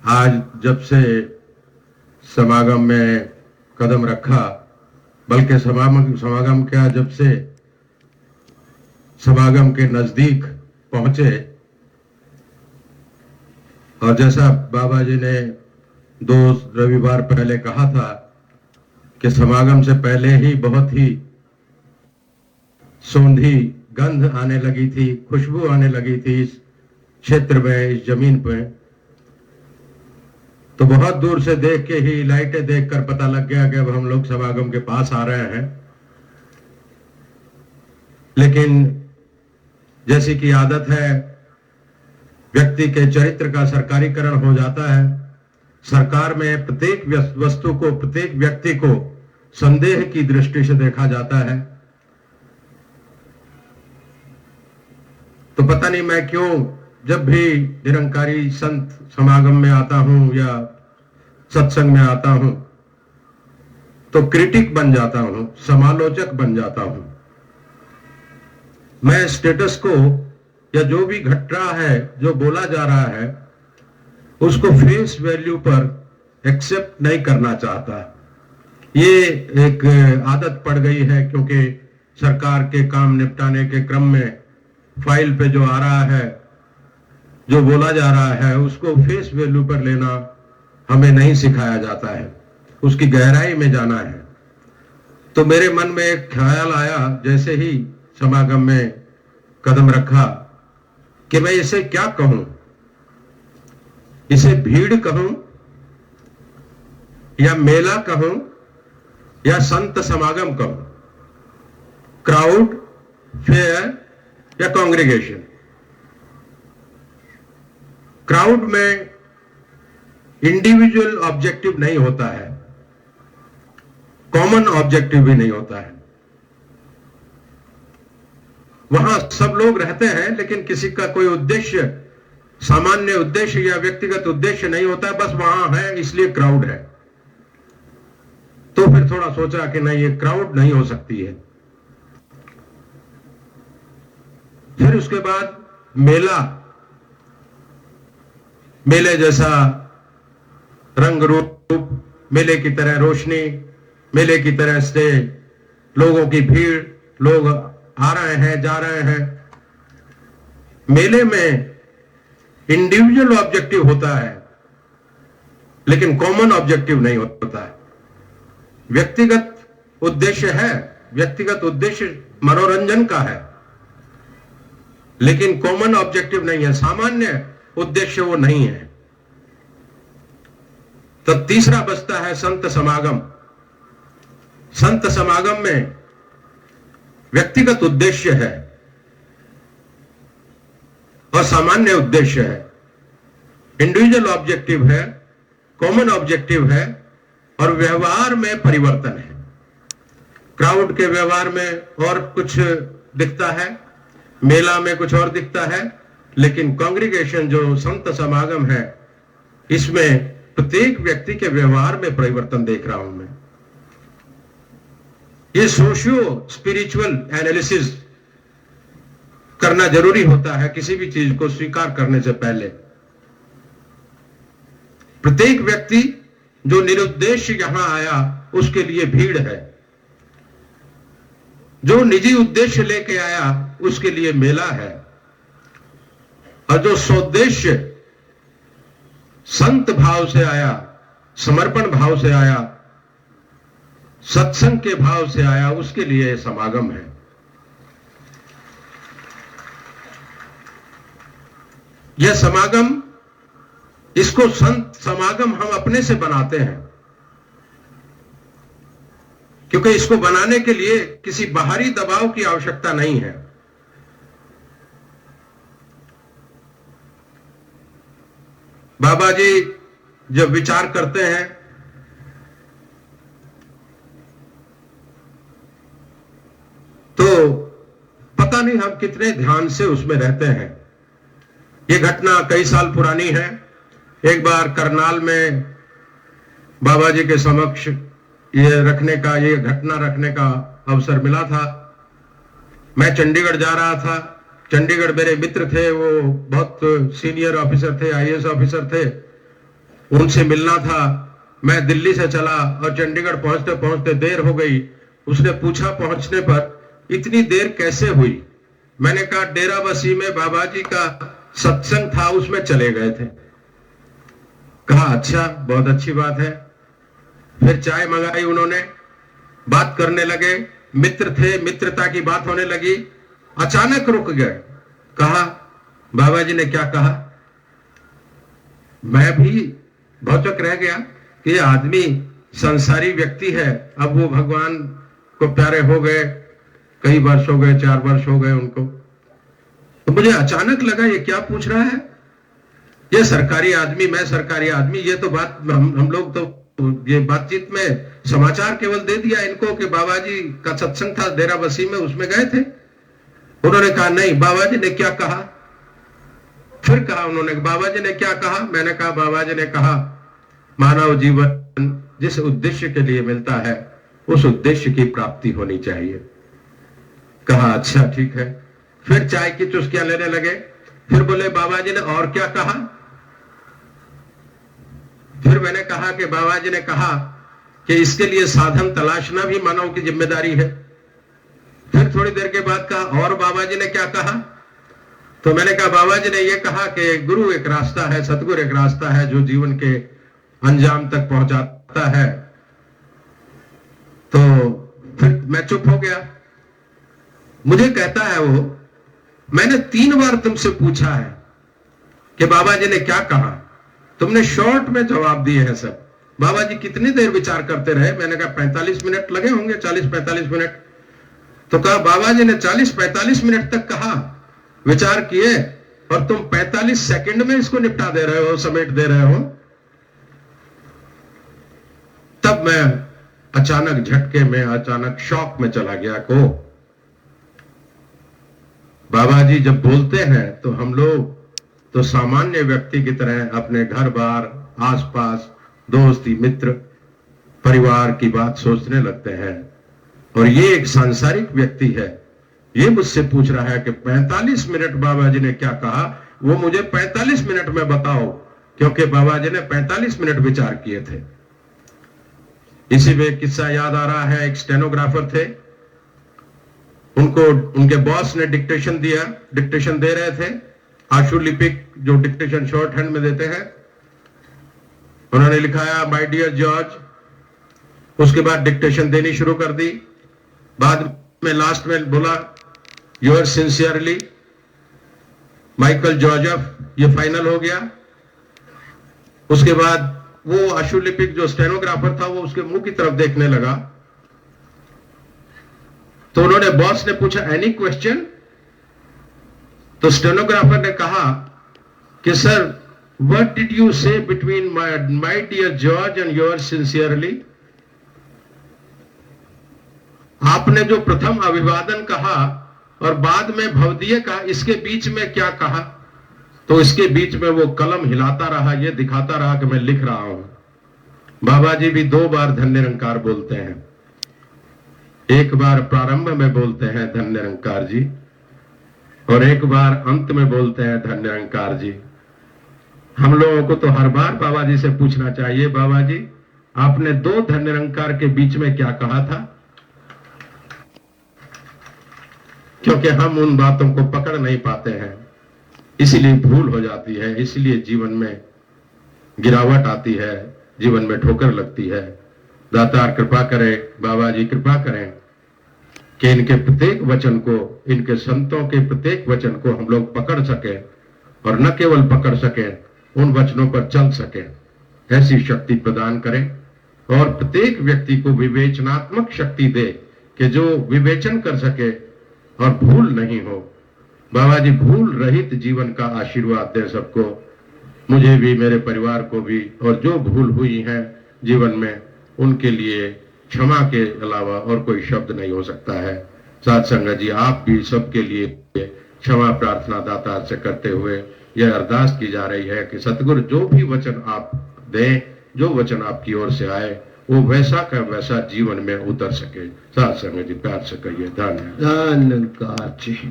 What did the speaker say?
आज जब से समागम में कदम रखा, बल्कि समागम क्या, जब से समागम के नजदीक पहुंचे, और जैसा बाबा जी ने 2 रविवार पहले कहा था कि समागम से पहले ही बहुत ही सौंधी गंध आने लगी थी, खुशबू आने लगी थी इस क्षेत्र में, इस जमीन पे, तो बहुत दूर से देख के ही, लाइटें देखकर पता लग गया कि अब हम लोग समागम के पास आ रहे हैं। लेकिन जैसी कि आदत है, व्यक्ति के चरित्र का सरकारीकरण हो जाता है। सरकार में प्रत्येक वस्तु को, प्रत्येक व्यक्ति को संदेह की दृष्टि से देखा जाता है। तो पता नहीं मैं क्यों जब भी निरंकारी संत समागम में आता हूं या सत्संग में आता हूं तो क्रिटिक बन जाता हूं, समालोचक बन जाता हूं। मैं स्टेटस को या जो भी घट रहा है, जो बोला जा रहा है, उसको फेस वैल्यू पर एक्सेप्ट नहीं करना चाहता। ये एक आदत पड़ गई है, क्योंकि सरकार के काम निपटाने के क्रम में फाइल पे जो आ रहा है, जो बोला जा रहा है, उसको फेस वैल्यू पर लेना हमें नहीं सिखाया जाता है, उसकी गहराई में जाना है। तो मेरे मन में एक ख्याल आया जैसे ही समागम में कदम रखा कि मैं इसे क्या कहूं, इसे भीड़ कहूं या मेला कहूं या संत समागम कहूं, क्राउड, फेयर या कांग्रेगेशन। क्राउड में इंडिविजुअल ऑब्जेक्टिव नहीं होता है, कॉमन ऑब्जेक्टिव भी नहीं होता है। वहां सब लोग रहते हैं, लेकिन किसी का कोई उद्देश्य, सामान्य उद्देश्य या व्यक्तिगत उद्देश्य नहीं होता है, बस वहां है इसलिए क्राउड है। तो फिर थोड़ा सोचा कि नहीं, ये क्राउड नहीं हो सकती है। फिर उसके बाद मेला, मेले जैसा रंग रूप, मेले की तरह रोशनी, मेले की तरह से लोगों की भीड़, लोग आ रहे हैं, जा रहे हैं। मेले में इंडिविजुअल ऑब्जेक्टिव होता है, लेकिन कॉमन ऑब्जेक्टिव नहीं होता है। व्यक्तिगत उद्देश्य है, व्यक्तिगत उद्देश्य मनोरंजन का है, लेकिन कॉमन ऑब्जेक्टिव नहीं है, सामान्य उद्देश्य वो नहीं है। तो तीसरा बचता है संत समागम। संत समागम में व्यक्तिगत उद्देश्य है और सामान्य उद्देश्य है, इंडिविजुअल ऑब्जेक्टिव है, कॉमन ऑब्जेक्टिव है, और व्यवहार में परिवर्तन है। क्राउड के व्यवहार में और कुछ दिखता है, मेला में कुछ और दिखता है, लेकिन कांग्रेगेशन जो संत समागम है, इसमें प्रत्येक व्यक्ति के व्यवहार में परिवर्तन देख रहा हूं मैं। ये सोशियो स्पिरिचुअल एनालिसिस करना जरूरी होता है किसी भी चीज को स्वीकार करने से पहले। प्रत्येक व्यक्ति जो निरुद्देश्य यहां आया, उसके लिए भीड़ है। जो निजी उद्देश्य लेके आया, उसके लिए मेला है। और जो सौद्देश्य संत भाव से आया, समर्पण भाव से आया, सत्संग के भाव से आया, उसके लिए समागम है। यह समागम, इसको संत समागम हम अपने से बनाते हैं, क्योंकि इसको बनाने के लिए किसी बाहरी दबाव की आवश्यकता नहीं है। बाबा जी जब विचार करते हैं तो पता नहीं हम कितने ध्यान से उसमें रहते हैं। ये घटना कई साल पुरानी है। एक बार करनाल में बाबा जी के समक्ष ये घटना रखने का अवसर मिला था। मैं चंडीगढ़ जा रहा था। चंडीगढ़ मेरे मित्र थे, वो बहुत सीनियर ऑफिसर थे, आईएएस ऑफिसर थे। उनसे मिलना था। मैं दिल्ली से चला और चंडीगढ़ पहुंचते पहुंचते देर हो गई। उसने पूछा पहुंचने पर इतनी देर कैसे हुई। मैंने कहा डेरा बसी में बाबा जी का सत्संग था, उसमें चले गए थे। कहा अच्छा, बहुत अच्छी बात है। फिर चाय मंगाई उन्होंने, बात करने लगे, मित्र थे, मित्रता की बात होने लगी। अचानक रुक गए। कहा बाबा जी ने क्या कहा। मैं भी भौचक रह गया कि ये आदमी संसारी व्यक्ति है, अब वो भगवान को प्यारे हो गए, कई वर्ष हो गए, 4 वर्ष हो गए उनको। तो मुझे अचानक लगा ये क्या पूछ रहा है, ये सरकारी आदमी, मैं सरकारी आदमी। ये तो बात हम लोग तो ये बातचीत में समाचार केवल दे दिया इनको कि बाबा जी का सत्संग था डेरा बसी में, उसमें गए थे। उन्होंने कहा नहीं, बाबा जी ने क्या कहा। फिर कहा उन्होंने, बाबा जी ने क्या कहा। मैंने कहा बाबा जी ने कहा मानव जीवन जिस उद्देश्य के लिए मिलता है उस उद्देश्य की प्राप्ति होनी चाहिए। कहा अच्छा ठीक है। फिर चाय की चुस्कियां लेने लगे। फिर बोले बाबा जी ने और क्या कहा। फिर मैंने कहा कि बाबा जी ने कहा कि इसके लिए साधन तलाशना भी मानव की जिम्मेदारी है। फिर थोड़ी देर के बाद कहा और बाबा जी ने क्या कहा। तो मैंने कहा बाबा जी ने यह कहा कि गुरु एक रास्ता है, सतगुरु एक रास्ता है जो जीवन के अंजाम तक पहुंचाता है। तो फिर मैं चुप हो गया। मुझे कहता है वो, मैंने 3 बार तुमसे पूछा है कि बाबा जी ने क्या कहा, तुमने शॉर्ट में जवाब दिए हैं सब। बाबा जी कितनी देर विचार करते रहे। मैंने कहा 45 मिनट लगे होंगे, 40-45 मिनट। तो कहा बाबा जी ने 40-45 मिनट तक कहा, विचार किए, और तुम 45 सेकंड में इसको निपटा दे रहे हो, समेट दे रहे हो। तब मैं अचानक झटके में, अचानक शॉक में चला गया को बाबा जी जब बोलते हैं तो हम लोग तो सामान्य व्यक्ति की तरह अपने घर बार, आसपास, दोस्ती, मित्र, परिवार की बात सोचने लगते हैं। और ये एक सांसारिक व्यक्ति है, ये मुझसे पूछ रहा है कि 45 मिनट बाबा जी ने क्या कहा, वो मुझे 45 मिनट में बताओ, क्योंकि बाबा जी ने 45 मिनट विचार किए थे। इसी में किस्सा याद आ रहा है। एक स्टेनोग्राफर थे, उनको उनके बॉस ने डिक्टेशन दिया, डिक्टेशन दे रहे थे, आशुलिपिक जो डिक्टेशन शॉर्ट हैंड में देते हैं। उन्होंने लिखाया माय डियर जॉर्ज। उसके बाद डिक्टेशन देनी शुरू कर दी। बाद में लास्ट में बोला योर सिंसियरली माइकल जोसेफ। ये फाइनल हो गया। उसके बाद वो आशुलिपिक जो स्टेनोग्राफर था वो उसके मुंह की तरफ देखने लगा। तो उन्होंने, बॉस ने पूछा एनी क्वेश्चन। तो स्टेनोग्राफर ने कहा कि sir what did you say between my dear George and your sincerely. आपने जो प्रथम अभिवादन कहा और बाद में भवदीय कहा, इसके बीच में क्या कहा। तो इसके बीच में वो कलम हिलाता रहा, ये दिखाता रहा कि मैं लिख रहा हूं। बाबा जी भी 2 बार धन्य निरंकार बोलते हैं। एक बार प्रारंभ में बोलते हैं धन्य निरंकार जी, और एक बार अंत में बोलते हैं धन्य निरंकार जी। हम लोगों को तो हर बार बाबा जी से पूछना चाहिए, बाबा जी आपने 2 धन्य निरंकार के बीच में क्या कहा था, क्योंकि हम उन बातों को पकड़ नहीं पाते हैं, इसलिए भूल हो जाती है, इसलिए जीवन में गिरावट आती है, जीवन में ठोकर लगती है। दातार कृपा करें, बाबा जी कृपा करें कि इनके प्रत्येक वचन को, इनके संतों के प्रत्येक वचन को हम लोग पकड़ सकें, और न केवल पकड़ सकें, उन वचनों पर चल सकें। ऐसी शक्ति प्रदान करें, और प्रत्येक व्यक्ति को विवेचनात्मक शक्ति दे कि जो विवेचन कर सके और भूल नहीं हो। बाबा जी भूल रहित जीवन का आशीर्वाद दे सबको, मुझे भी, मेरे परिवार को भी। और जो भूल हुई है जीवन में, उनके लिए क्षमा के अलावा और कोई शब्द नहीं हो सकता है। साथ संगत जी, आप भी सबके लिए क्षमा प्रार्थना दातार से करते हुए यह अरदास की जा रही है कि सतगुरु जो भी वचन आप दें, जो वचन आपकी ओर से आए, वो वैसा का वैसा जीवन में उतर सके। साथ संगत जी प्यार से कहिए धन्यवाद जी।